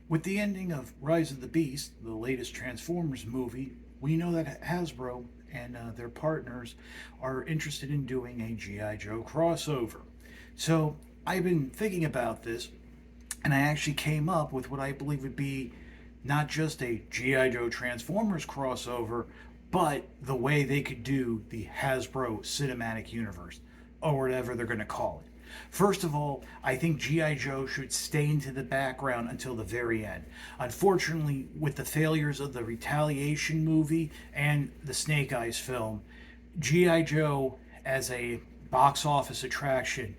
With the ending of Rise of the Beast, the latest Transformers movie, we know that Hasbro and their partners are interested in doing a G.I. Joe crossover. So I've been thinking about this, and I actually came up with what I believe would be not just a G.I. Joe Transformers crossover, but the way they could do the Hasbro Cinematic Universe, or whatever they're going to call it. First of all, I think G.I. Joe should stay into the background until the very end. Unfortunately, with the failures of the Retaliation movie and the Snake Eyes film, G.I. Joe as a box office attraction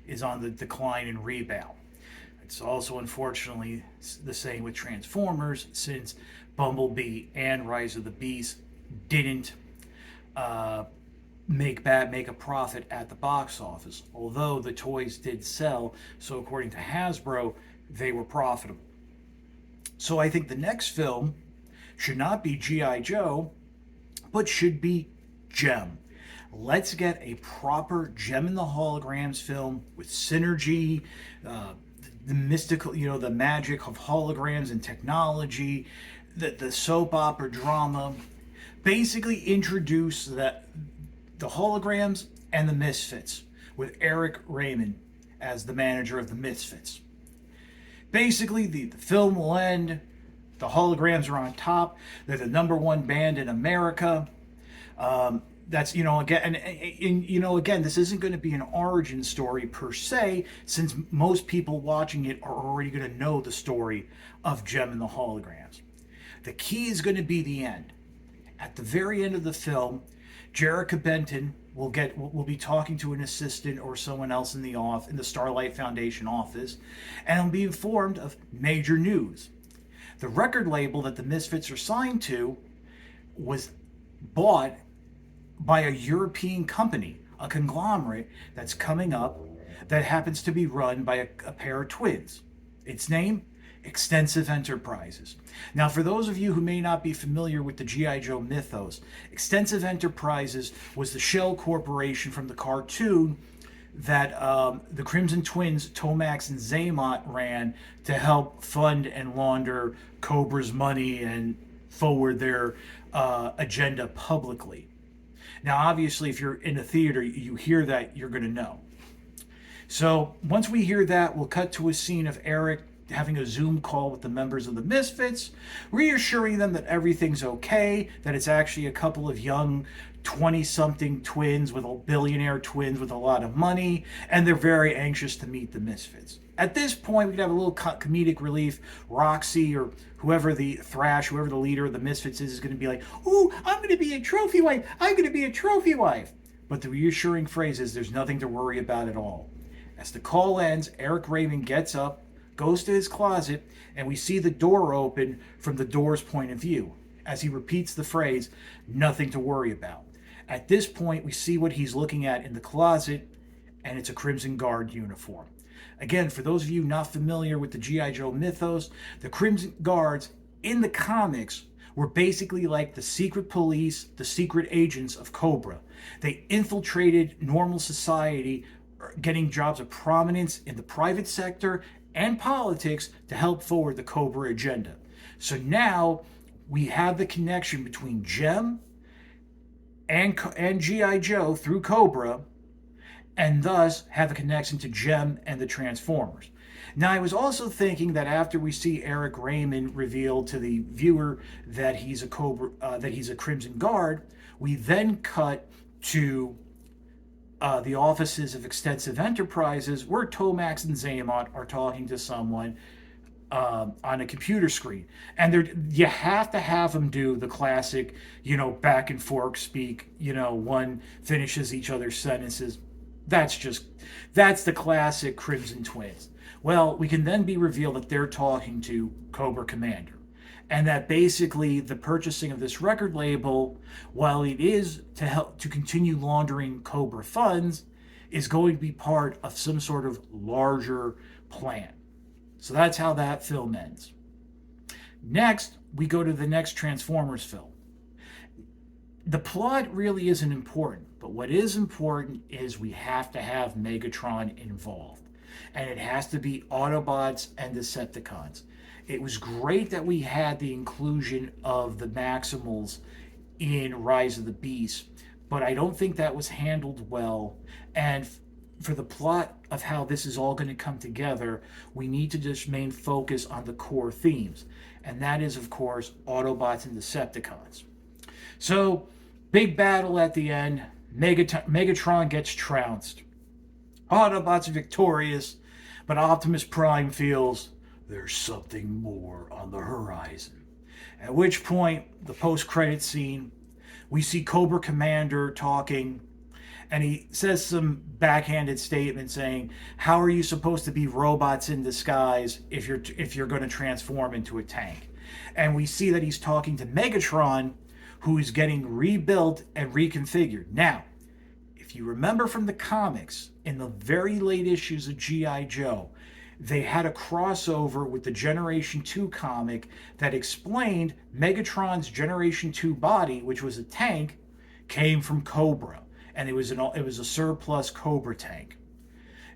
is on the decline and rebound. It's also unfortunately the same with Transformers, since Bumblebee and Rise of the Beast didn't uh, make a profit at the box office. Although the toys did sell, so according to Hasbro, they were profitable. So I think the next film should not be G.I. Joe, but should be Gem. Let's get a proper Gem in the Holograms film with synergy, uh, the mystical, the magic of holograms and technology, the soap opera drama. Basically, introduce the holograms and the Misfits with Eric Raymond as the manager of the Misfits. Basically, the film will end. The holograms are on top. They're the number one band in America. That's again, and again, this isn't going to be an origin story per se, since most people watching it are already going to know the story of Gem and the Holograms. The key is going to be the end. At the very end of the film, Jerrica Benton will be talking to an assistant or someone else in the Starlight Foundation office, and will be informed of major news. The record label that the Misfits are signed to was bought by a European company, a conglomerate that's coming up that happens to be run by a pair of twins. Its name? Extensive Enterprises. Now, for those of you who may not be familiar with the G.I. Joe mythos, Extensive Enterprises was the shell corporation from the cartoon that the Crimson Twins, Tomax and Zaymot, ran to help fund and launder Cobra's money and forward their agenda publicly. Now, obviously, if you're in a theater, you hear that, you're going to know. So once we hear that, we'll cut to a scene of Eric having a Zoom call with the members of the Misfits, reassuring them that everything's okay, that it's actually a couple of young 20-something twins billionaire twins with a lot of money, and they're very anxious to meet the Misfits. At this point, we could have a little comedic relief. Roxy or whoever the leader of the Misfits is going to be like, "Ooh, I'm going to be a trophy wife. I'm going to be a trophy wife." But the reassuring phrase is, there's nothing to worry about at all. As the call ends, Eric Raymond gets up, goes to his closet, and we see the door open from the door's point of view as he repeats the phrase, "nothing to worry about." At this point, we see what he's looking at in the closet, and it's a Crimson Guard uniform. Again, for those of you not familiar with the G.I. Joe mythos, the Crimson Guards in the comics were basically like the secret police, the secret agents of Cobra. They infiltrated normal society, getting jobs of prominence in the private sector and politics to help forward the Cobra agenda. So now we have the connection between Gem and G.I. Joe through Cobra, and thus have a connection to Gem and the Transformers. Now, I was also thinking that after we see Eric Raymond reveal to the viewer that he's a Crimson Guard, we then cut to the offices of Extensive Enterprises, where Tomax and Zaymot are talking to someone on a computer screen. And you have to have them do the classic, back and forth speak, one finishes each other's sentences. That's the classic Crimson Twins. Well, we can then be revealed that they're talking to Cobra Commander. And that basically the purchasing of this record label, while it is to help to continue laundering Cobra funds, is going to be part of some sort of larger plan. So that's how that film ends. Next, we go to the next Transformers film. The plot really isn't important, but what is important is we have to have Megatron involved. and it has to be Autobots and Decepticons. It was great that we had the inclusion of the Maximals in Rise of the Beast, but I don't think that was handled well. And for the plot of how this is all going to come together, we need to just main focus on the core themes. And that is, of course, Autobots and Decepticons. So, big battle at the end. Megatron gets trounced. Autobots are victorious, but Optimus Prime feels there's something more on the horizon. At which point, the post-credit scene, we see Cobra Commander talking, and he says some backhanded statement saying, "How are you supposed to be robots in disguise if you're going to transform into a tank?" And we see that he's talking to Megatron, who is getting rebuilt and reconfigured. Now, if you remember from the comics, in the very late issues of G.I. Joe, they had a crossover with the Generation 2 comic that explained Megatron's Generation 2 body, which was a tank, came from Cobra, and it was a surplus Cobra tank.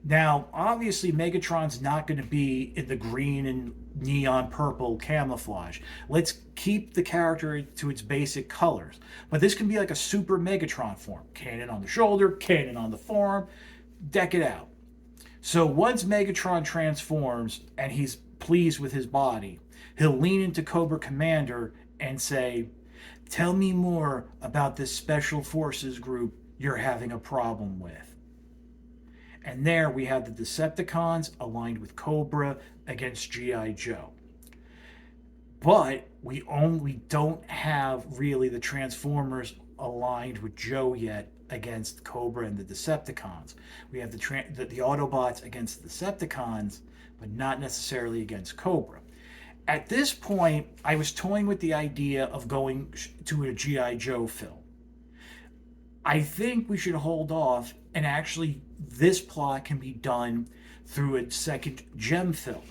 Now, obviously, Megatron's not going to be in the green and neon purple camouflage. Let's keep the character to its basic colors. But this can be like a super Megatron form. Cannon on the shoulder, cannon on the forearm, deck it out. So once Megatron transforms and he's pleased with his body, he'll lean into Cobra Commander and say, "Tell me more about this special forces group you're having a problem with." And there we have the Decepticons aligned with Cobra against G.I. Joe. But we don't have really the Transformers aligned with Joe yet against Cobra and the Decepticons. We have the Autobots against the Decepticons, but not necessarily against Cobra. At this point, I was toying with the idea of going to a G.I. Joe film. I think we should hold off, and actually this plot can be done through a second Gem film.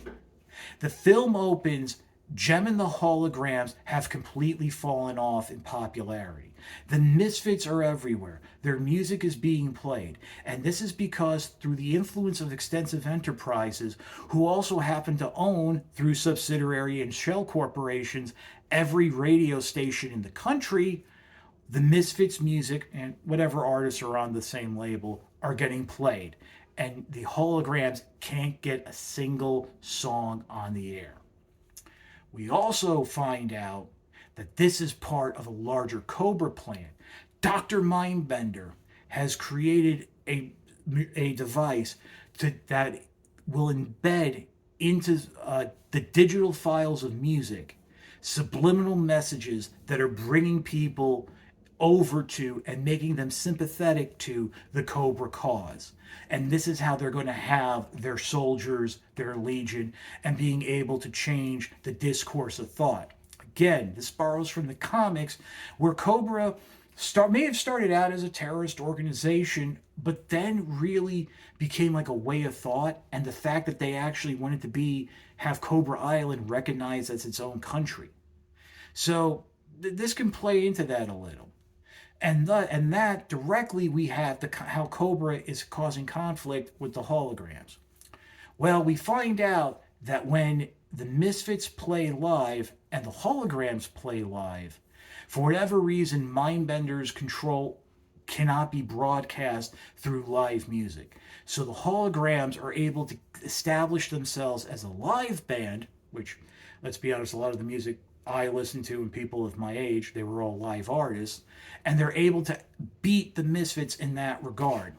The film opens, Gem and the holograms have completely fallen off in popularity. The Misfits are everywhere. Their music is being played. And this is because through the influence of Extensive Enterprises, who also happen to own, through subsidiary and shell corporations, every radio station in the country, the Misfits music and whatever artists are on the same label are getting played. And the holograms can't get a single song on the air. We also find out that this is part of a larger Cobra plan. Dr. Mindbender has created a device that will embed into the digital files of music subliminal messages that are bringing people over to and making them sympathetic to the Cobra cause. And this is how they're going to have their soldiers, their legion, and being able to change the discourse of thought. Again, this borrows from the comics, where Cobra may have started out as a terrorist organization, but then really became like a way of thought. And the fact that they actually wanted to have Cobra Island recognized as its own country. So this can play into that a little. And that directly we have how Cobra is causing conflict with the holograms. Well, we find out that when the Misfits play live and the holograms play live, for whatever reason, Mindbender's control cannot be broadcast through live music. So the holograms are able to establish themselves as a live band, which, let's be honest, a lot of the music I listened to and people of my age, they were all live artists, and they're able to beat the Misfits in that regard.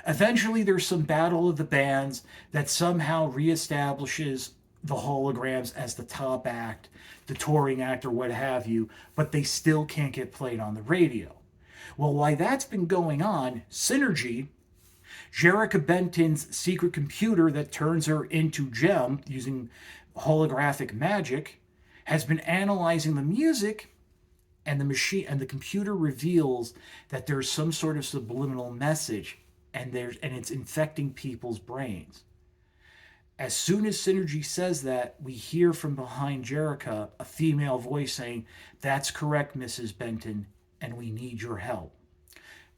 Eventually, there's some battle of the bands that somehow reestablishes the holograms as the top act, the touring act, or what have you, but they still can't get played on the radio. Well, while that's been going on, Synergy, Jerrica Benton's secret computer that turns her into Gem using holographic magic, has been analyzing the music, and the computer reveals that there's some sort of subliminal message, and it's infecting people's brains. As soon as Synergy says that, we hear from behind Jerrica a female voice saying, "That's correct, Mrs. Benton, and we need your help."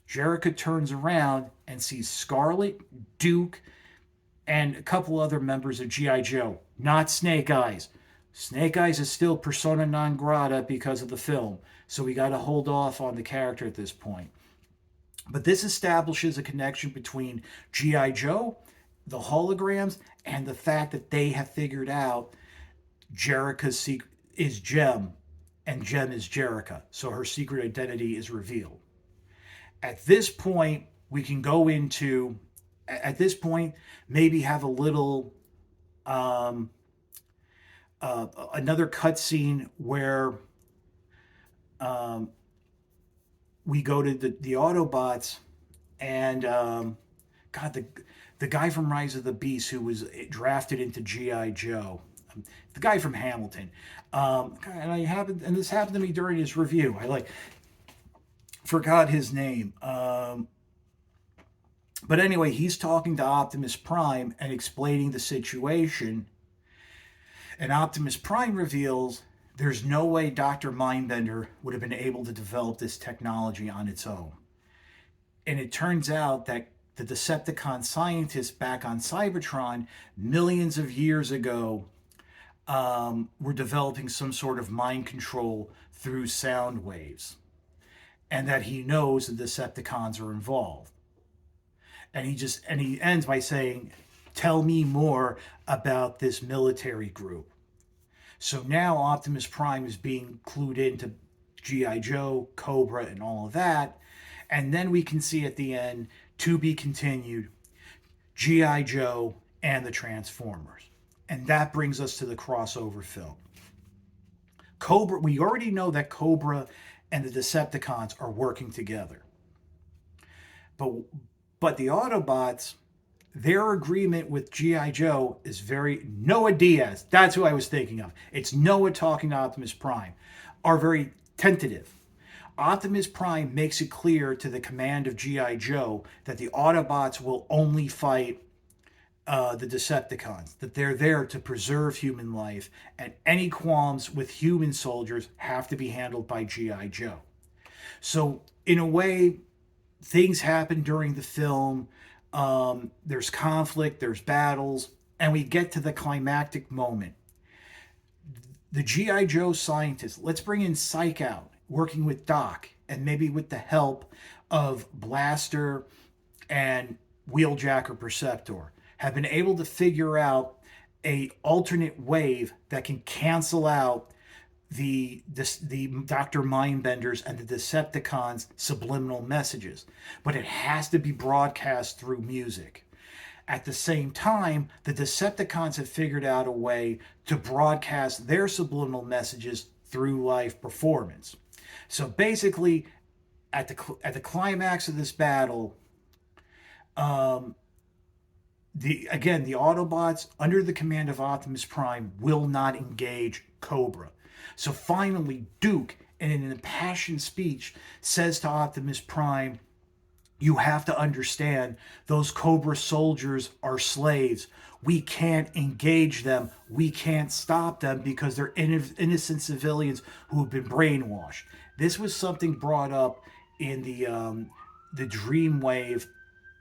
Jerrica turns around and sees Scarlet, Duke, and a couple other members of GI Joe, not Snake Eyes. Snake Eyes is still persona non grata because of the film, so we got to hold off on the character at this point. But this establishes a connection between GI Joe, the holograms, and the fact that they have figured out Jerica's secret is Gem, and Gem is Jerica. So her secret identity is revealed. At this point, we can go into, at this point, maybe have a little, um, another cutscene where um, we go to the Autobots and God, the guy from Rise of the Beast who was drafted into GI Joe, the guy from Hamilton, and this happened to me during his review. I forgot his name, but anyway, he's talking to Optimus Prime and explaining the situation, and Optimus Prime reveals there's no way Dr. Mindbender would have been able to develop this technology on its own. And it turns out that the Decepticon scientists back on Cybertron millions of years ago were developing some sort of mind control through sound waves, and that he knows the Decepticons are involved. And he ends by saying, "Tell me more about this military group." So now Optimus Prime is being clued into GI Joe, Cobra, and all of that. And then we can see at the end, to be continued, GI Joe and the Transformers. And that brings us to the crossover film. Cobra, we already know that Cobra and the Decepticons are working together. But the Autobots, their agreement with GI Joe is very Noah Diaz. That's who I was thinking of. It's Noah talking to Optimus Prime. Are very tentative. Optimus Prime makes it clear to the command of GI Joe that the Autobots will only fight the Decepticons, that they're there to preserve human life, and any qualms with human soldiers have to be handled by GI Joe. So in a way, things happen during the film. There's conflict, there's battles, and we get to the climactic moment. The G.I. Joe scientists, let's bring in Psych Out, working with Doc, and maybe with the help of Blaster and Wheeljacker Perceptor, have been able to figure out a alternate wave that can cancel out the Dr. Mindbenders and the Decepticons' subliminal messages, but it has to be broadcast through music. At the same time, the Decepticons have figured out a way to broadcast their subliminal messages through live performance. So basically, at the climax of this battle, the Autobots under the command of Optimus Prime will not engage Cobra. So finally, Duke, in an impassioned speech, says to Optimus Prime, "You have to understand, those Cobra soldiers are slaves. We can't engage them. We can't stop them because they're innocent civilians who have been brainwashed." This was something brought up in the Dreamwave,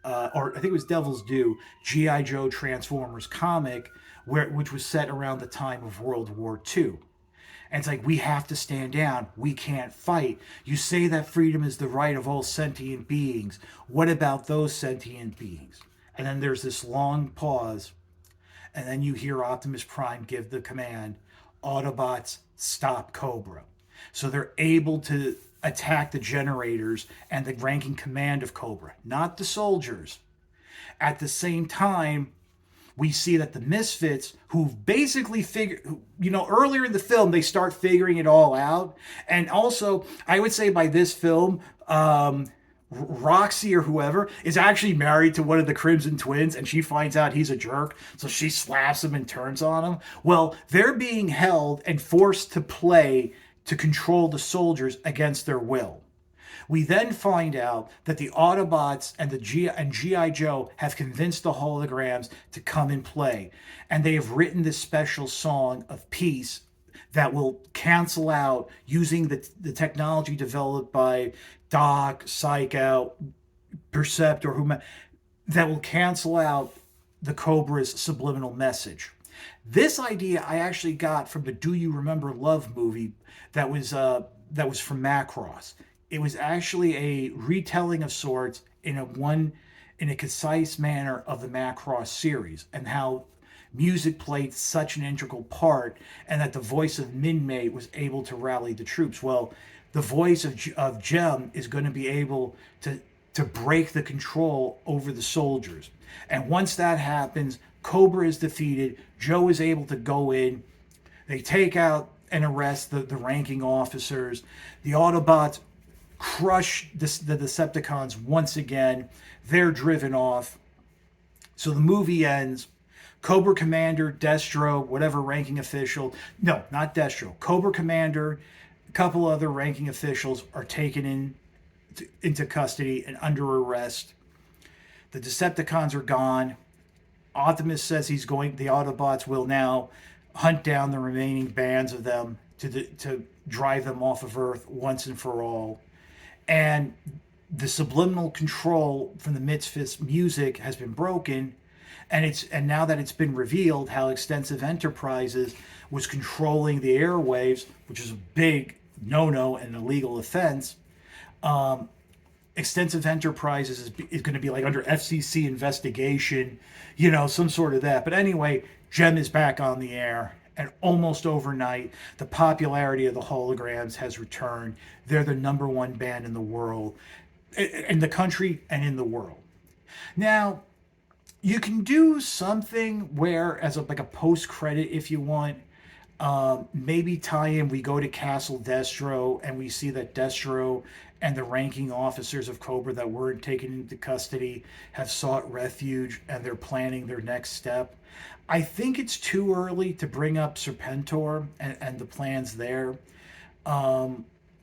or I think it was Devil's Due, G.I. Joe Transformers comic, which was set around the time of World War II. And it's like, we have to stand down. We can't fight. You say that freedom is the right of all sentient beings. What about those sentient beings? And then there's this long pause. And then you hear Optimus Prime give the command, "Autobots, stop Cobra." So they're able to attack the generators and the ranking command of Cobra, not the soldiers. At the same time, we see that the Misfits, who've basically earlier in the film, they start figuring it all out. And also, I would say by this film, Roxy or whoever is actually married to one of the Crimson Twins, and she finds out he's a jerk, so she slaps him and turns on him. Well, they're being held and forced to play to control the soldiers against their will. We then find out that the Autobots and G.I. Joe have convinced the holograms to come and play. And they have written this special song of peace that will cancel out, using the technology developed by Doc, Psych Out, Percept, or whomever, that will cancel out the Cobra's subliminal message. This idea I actually got from the Do You Remember Love movie that was from Macross. It was actually a retelling of sorts in a concise manner of the Macross series and how music played such an integral part, and that the voice of Minmay was able to rally the troops. Well, the voice of Jem is going to be able to break the control over the soldiers. And once that happens, Cobra is defeated. Joe is able to go in. They take out and arrest the ranking officers. The Autobots crush the Decepticons once again. They're driven off. So the movie ends. Cobra Commander, Destro, whatever ranking official, no, not Destro, Cobra Commander, a couple other ranking officials are taken into custody and under arrest. The Decepticons are gone. Optimus says the Autobots will now hunt down the remaining bands of them to drive them off of Earth once and for all. And the subliminal control from the Misfits music has been broken, and now that it's been revealed how Extensive Enterprises was controlling the airwaves, which is a big no-no and illegal offense. Extensive Enterprises is going to be like under FCC investigation, some sort of that. But anyway, Jem is back on the air, and almost overnight, the popularity of the holograms has returned. They're the number one band in the world, in the country and in the world. Now, you can do something where, as like a post-credit, if you want, maybe tie in, we go to Castle Destro, and we see that Destro and the ranking officers of Cobra that weren't taken into custody have sought refuge, and they're planning their next step. I think it's too early to bring up Serpentor and the plans there.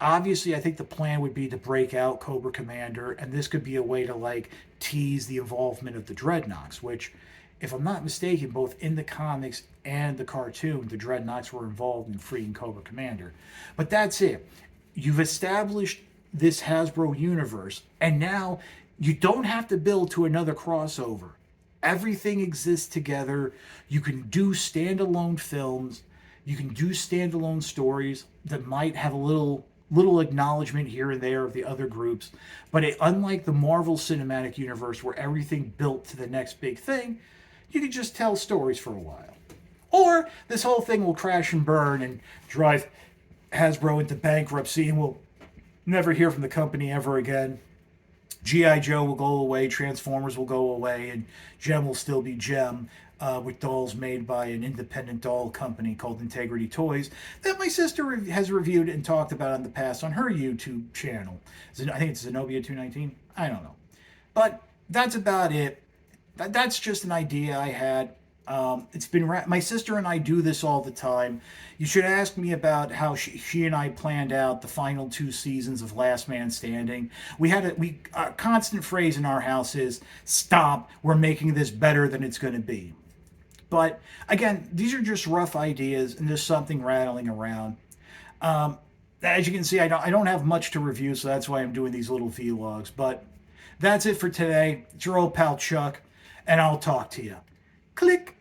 Obviously, I think the plan would be to break out Cobra Commander, and this could be a way to tease the involvement of the Dreadnoks, which, if I'm not mistaken, both in the comics and the cartoon, the Dreadnoks were involved in freeing Cobra Commander. But that's it. You've established this Hasbro universe, and now you don't have to build to another crossover. Everything exists together. You can do standalone films. You can do standalone stories that might have a little acknowledgement here and there of the other groups. But unlike the Marvel Cinematic Universe, where everything built to the next big thing, you can just tell stories for a while. Or this whole thing will crash and burn and drive Hasbro into bankruptcy, and we'll never hear from the company ever again. G.I. Joe will go away, Transformers will go away, and Jem will still be Jem, with dolls made by an independent doll company called Integrity Toys that my sister has reviewed and talked about in the past on her YouTube channel. I think it's Zenobia 219. I don't know. But that's about it. That's just an idea I had. It's been my sister and I do this all the time. You should ask me about how she and I planned out the final 2 seasons of Last Man Standing. We had a constant phrase in our house is, "Stop, we're making this better than it's going to be." But again, these are just rough ideas, and there's something rattling around. As you can see, I don't have much to review, so that's why I'm doing these little vlogs. But that's it for today. It's your old pal Chuck, and I'll talk to you. Click.